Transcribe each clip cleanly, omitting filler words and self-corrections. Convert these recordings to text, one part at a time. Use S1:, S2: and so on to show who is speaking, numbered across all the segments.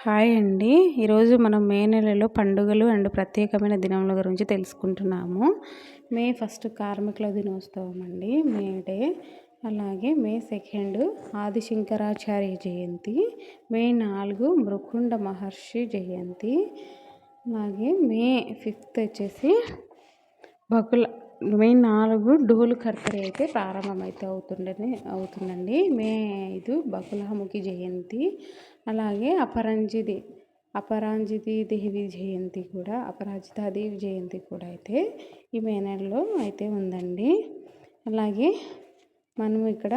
S1: Hi అండి. ఈరోజు మనం మే నెలలో పండుగలు అండ్ ప్రత్యేకమైన దినముల గురించి తెలుసుకుంటున్నాము. మే 1 కార్మికుల దినోత్సవం అండి, మే డే. అలాగే మే 2 ఆదిశంకరాచార్య జయంతి, మే 4 మృకుండ మహర్షి జయంతి, అలాగే మే 5 వచ్చేసి మే 4 డోలు కర్తరి అయితే ప్రారంభమైతే అవుతుందండి. మే 5 బకుళాముఖి జయంతి, అలాగే అపరాజితాదేవి జయంతి కూడా అయితే ఈ మే నెలలో అయితే ఉందండి. అలాగే మనం ఇక్కడ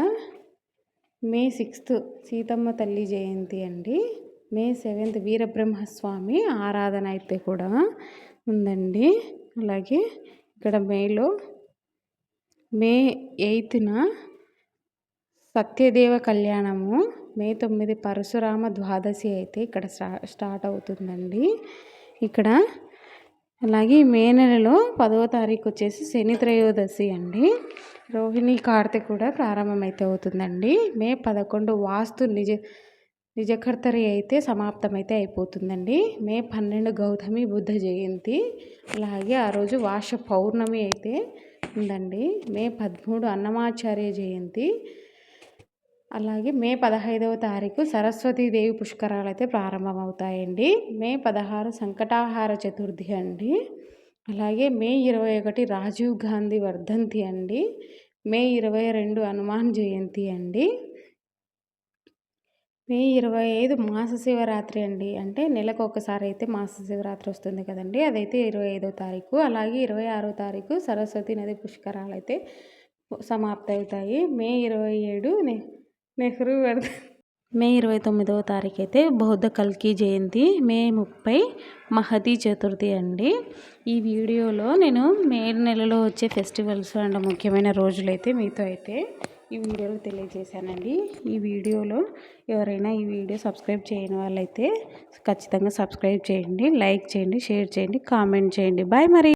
S1: మే 6 సీతమ్మ తల్లి జయంతి అండి. మే 7 వీరబ్రహ్మస్వామి ఆరాధన అయితే కూడా ఉందండి. అలాగే ఇక్కడ మే 8న సత్యదేవ కళ్యాణము, మే 9 పరశురామ ద్వాదశి అయితే ఇక్కడ స్టార్ట్ అవుతుందండి ఇక్కడ. అలాగే మే నెలలో 10వ తారీఖు వచ్చేసి శని త్రయోదశి అండి. రోహిణి కార్తె కూడా ప్రారంభమైతే అవుతుందండి. మే 11 వాస్తు నిజకర్తరి అయితే సమాప్తమైతే అయిపోతుందండి. మే 12 గౌతమి బుద్ధ జయంతి, అలాగే ఆ రోజు వాష పౌర్ణమి అయితే ఉందండి. మే 13 అన్నమాచార్య జయంతి, అలాగే మే 15వ తారీఖు సరస్వతీదేవి పుష్కరాలు అయితే ప్రారంభమవుతాయండి. మే 16 సంకటాహార చతుర్థి అండి. అలాగే మే 21 రాజీవ్ గాంధీ వర్ధంతి అండి. మే 22 హనుమాన్ జయంతి అండి. మే 25 మాస శివరాత్రి అండి. అంటే నెలకు ఒకసారి అయితే మాస శివరాత్రి వస్తుంది కదండి, అదైతే 25వ తారీఖు. అలాగే 26వ తారీఖు సరస్వతి నది పుష్కరాలు అయితే సమాప్తవుతాయి. మే 27 నెహ్రూ మే 29వ తారీఖు అయితే బౌద్ధ కల్కి జయంతి, మే 30 మహతి చతుర్థి అండి. ఈ వీడియోలో నేను మే నెలలో వచ్చే ఫెస్టివల్స్ అండ్ ముఖ్యమైన రోజులైతే మీతో అయితే ఈ వీడియోలో తెలియజేశానండి. ఈ వీడియోలో ఎవరైనా ఈ వీడియో సబ్స్క్రైబ్ చేయని వాళ్ళైతే ఖచ్చితంగా సబ్స్క్రైబ్ చేయండి, లైక్ చేయండి, షేర్ చేయండి, కామెంట్ చేయండి. బాయ్ మరి.